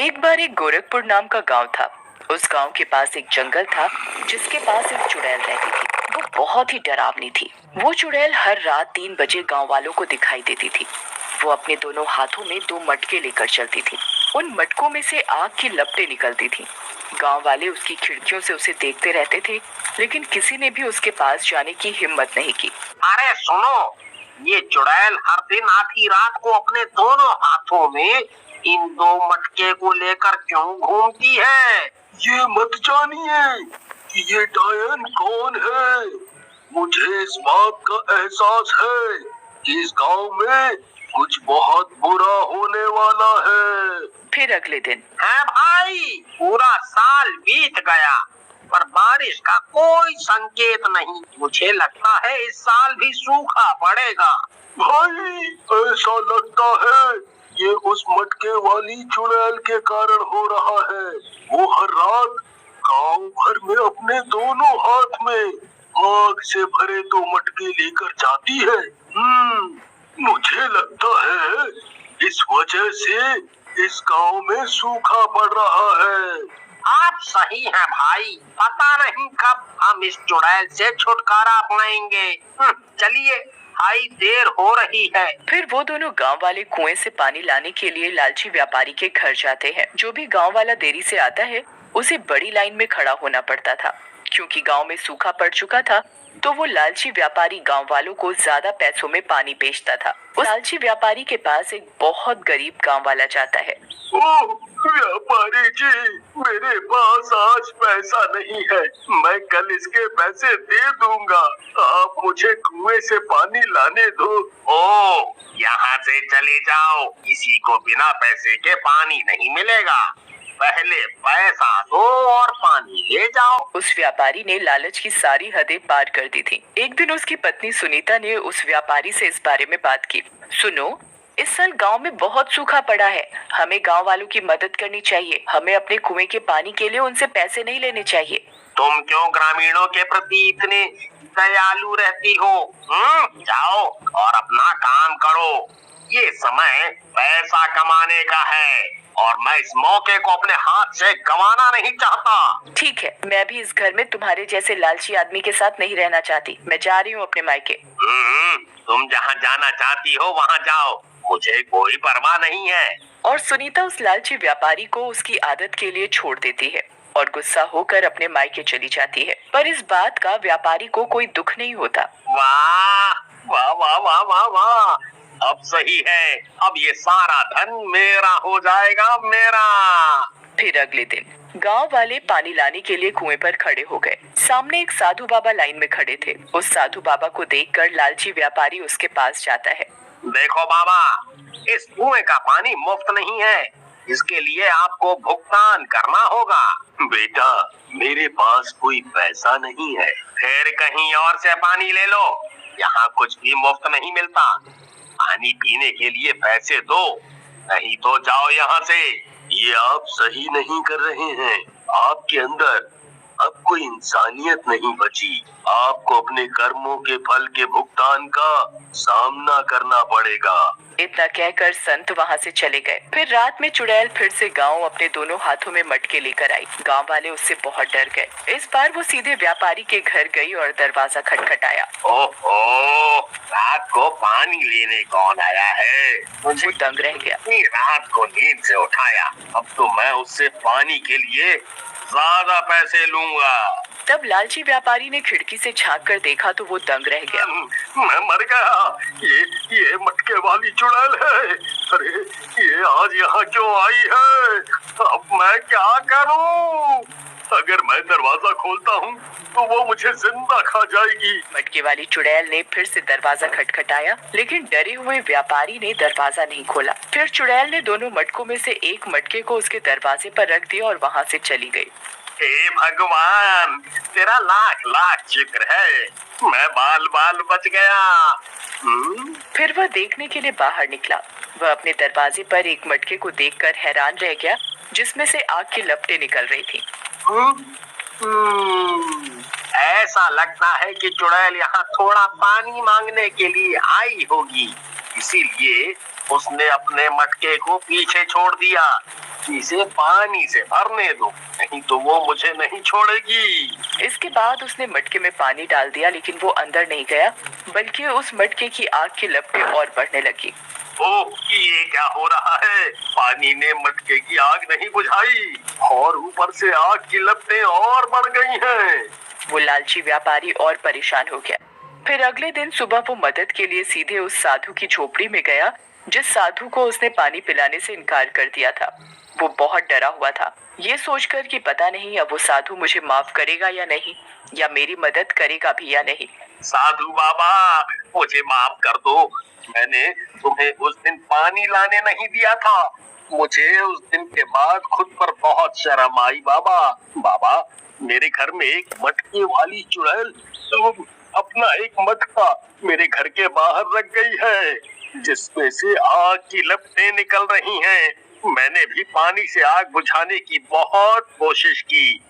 एक बार एक गोरखपुर नाम का गांव था। उस गांव के पास एक जंगल था जिसके पास एक चुड़ैल रहती थी। वो बहुत ही डरावनी थी। वो चुड़ैल हर रात 3 बजे गांव वालों को दिखाई देती थी। वो अपने दोनों हाथों में 2 मटके लेकर चलती थी। उन मटकों में से आग की लपटें निकलती थी। गांव वाले उसकी खिड़कियों से उसे देखते रहते थे, लेकिन किसी ने भी उसके पास जाने की हिम्मत नहीं की। अरे सुनो, ये चुड़ैल हर दिन आधी रात को अपने दोनों हाथों में इन 2 मटके को लेकर क्यों घूमती है? ये मत जानिए कि ये डायन कौन है। मुझे इस बात का एहसास है कि इस गांव में कुछ बहुत बुरा होने वाला है। फिर अगले दिन है भाई, पूरा साल बीत गया पर बारिश का कोई संकेत नहीं। मुझे लगता है इस साल भी सूखा पड़ेगा। भाई, ऐसा लगता है ये उस मटके वाली चुड़ैल के कारण हो रहा है। वो हर रात गांव भर में अपने दोनों हाथ में आग से भरे 2 मटके लेकर जाती है। मुझे लगता है इस वजह से इस गांव में सूखा पड़ रहा है। आप सही हैं भाई, पता नहीं कब हम इस चुड़ैल से छुटकारा पाएंगे। चलिए भाई, देर हो रही है। फिर वो दोनों गांव वाले कुएं से पानी लाने के लिए लालची व्यापारी के घर जाते हैं। जो भी गांव वाला देरी से आता है उसे बड़ी लाइन में खड़ा होना पड़ता था। क्योंकि गांव में सूखा पड़ चुका था तो वो लालची व्यापारी गांव वालों को ज्यादा पैसों में पानी बेचता था। उस लालची व्यापारी के पास एक बहुत गरीब गांव वाला जाता है। ओह व्यापारी जी, मेरे पास आज पैसा नहीं है। मैं कल इसके पैसे दे दूंगा। आप मुझे कुएं से पानी लाने दो। ओ, यहाँ से चले जाओ, किसी को बिना पैसे के पानी नहीं मिलेगा। पहले पैसा दो और पानी ले जाओ। उस व्यापारी ने लालच की सारी हदें पार कर दी थी। एक दिन उसकी पत्नी सुनीता ने उस व्यापारी से इस बारे में बात की। सुनो, इस साल गांव में बहुत सूखा पड़ा है। हमें गांव वालों की मदद करनी चाहिए। हमें अपने कुएं के पानी के लिए उनसे पैसे नहीं लेने चाहिए। तुम क्यों ग्रामीणों के प्रति इतने दयालु रहती हो? जाओ और अपना काम करो। ये समय पैसा कमाने का है और मैं इस मौके को अपने हाथ से गंवाना नहीं चाहता। ठीक है, मैं भी इस घर में तुम्हारे जैसे लालची आदमी के साथ नहीं रहना चाहती। मैं जा रही हूँ अपने मायके। तुम जहाँ जाना चाहती हो वहाँ जाओ, मुझे कोई परवाह नहीं है। और सुनीता उस लालची व्यापारी को उसकी आदत के लिए छोड़ देती है और गुस्सा होकर अपने मायके चली जाती है। पर इस बात का व्यापारी को कोई दुख नहीं होता। वाह वाह वाह वाह वाह वाह, अब सही है। अब ये सारा धन मेरा हो जाएगा, मेरा। फिर अगले दिन गांव वाले पानी लाने के लिए कुएं पर खड़े हो गए। सामने एक साधु बाबा लाइन में खड़े थे। उस साधु बाबा को देखकर लालची व्यापारी उसके पास जाता है। देखो बाबा, इस कुएं का पानी मुफ्त नहीं है, इसके लिए आपको भुगतान करना होगा। बेटा, मेरे पास कोई पैसा नहीं है। फिर कहीं और से पानी ले लो, यहाँ कुछ भी मुफ्त नहीं मिलता। पानी पीने के लिए पैसे दो, नहीं तो जाओ यहाँ से। ये आप सही नहीं कर रहे हैं। आपके अंदर अब कोई इंसानियत नहीं बची। आपको अपने कर्मों के फल के भुगतान का सामना करना पड़ेगा। इतना कहकर संत वहाँ से चले गए। फिर रात में चुड़ैल फिर से गांव अपने दोनों हाथों में मटके लेकर आई। गांव वाले उससे बहुत डर गए। इस बार वो सीधे व्यापारी के घर गई और दरवाजा खटखटाया। ओहो, रात को पानी लेने कौन आया है? वो दंग रह गया। रात को नींद से उठाया, अब तो मैं उससे पानी के लिए ज्यादा पैसे लूंगा। तब लालची व्यापारी ने खिड़की से झांक कर देखा तो वो दंग रह गया। मैं मर गया। ये मटके वाली चुड़ैल है। अरे, ये आज यहाँ क्यों आई है? अब मैं क्या करूं? अगर मैं दरवाजा खोलता हूँ तो वो मुझे जिंदा खा जाएगी। मटके वाली चुड़ैल ने फिर से दरवाजा खटखटाया, लेकिन डरे हुए व्यापारी ने दरवाजा नहीं खोला। फिर चुड़ैल ने दोनों मटकों में से एक मटके को उसके दरवाजे पर रख दिया और वहाँ से चली गई। हे भगवान, तेरा लाख लाख शुक्र है, मैं बाल बाल बच गया। फिर वह देखने के लिए बाहर निकला। वह अपने दरवाजे पर एक मटके को देखकर हैरान रह गया, जिसमें से आग की लपटें निकल रही थी। ऐसा लगता है कि चुड़ैल यहाँ थोड़ा पानी मांगने के लिए आई होगी, इसीलिए उसने अपने मटके को पीछे छोड़ दिया। इसे पानी से भरने दो, नहीं तो वो मुझे नहीं छोड़ेगी। इसके बाद उसने मटके में पानी डाल दिया, लेकिन वो अंदर नहीं गया, बल्कि उस मटके की आग की लपटें और बढ़ने लगी। ओह, ये क्या हो रहा है? पानी ने मटके की आग नहीं बुझाई और ऊपर से आग की लपटें और बढ़ गई हैं। वो लालची व्यापारी और परेशान हो गया। फिर अगले दिन सुबह वो मदद के लिए सीधे उस साधु की झोपड़ी में गया, जिस साधु को उसने पानी पिलाने से इनकार कर दिया था। वो बहुत डरा हुआ था, ये सोचकर कि पता नहीं अब वो साधु मुझे माफ करेगा या नहीं, या मेरी मदद करेगा भी या नहीं। साधु बाबा, मुझे माफ कर दो। मैंने तुम्हें उस दिन पानी लाने नहीं दिया था। मुझे उस दिन के बाद खुद पर बहुत शर्म आई बाबा। बाबा, मेरे घर में एक मटके वाली चुड़ैल तो अपना एक मटका मेरे घर के बाहर रख गई है, जिसमें से आग की लपटें निकल रही हैं। मैंने भी पानी से आग बुझाने की बहुत कोशिश की,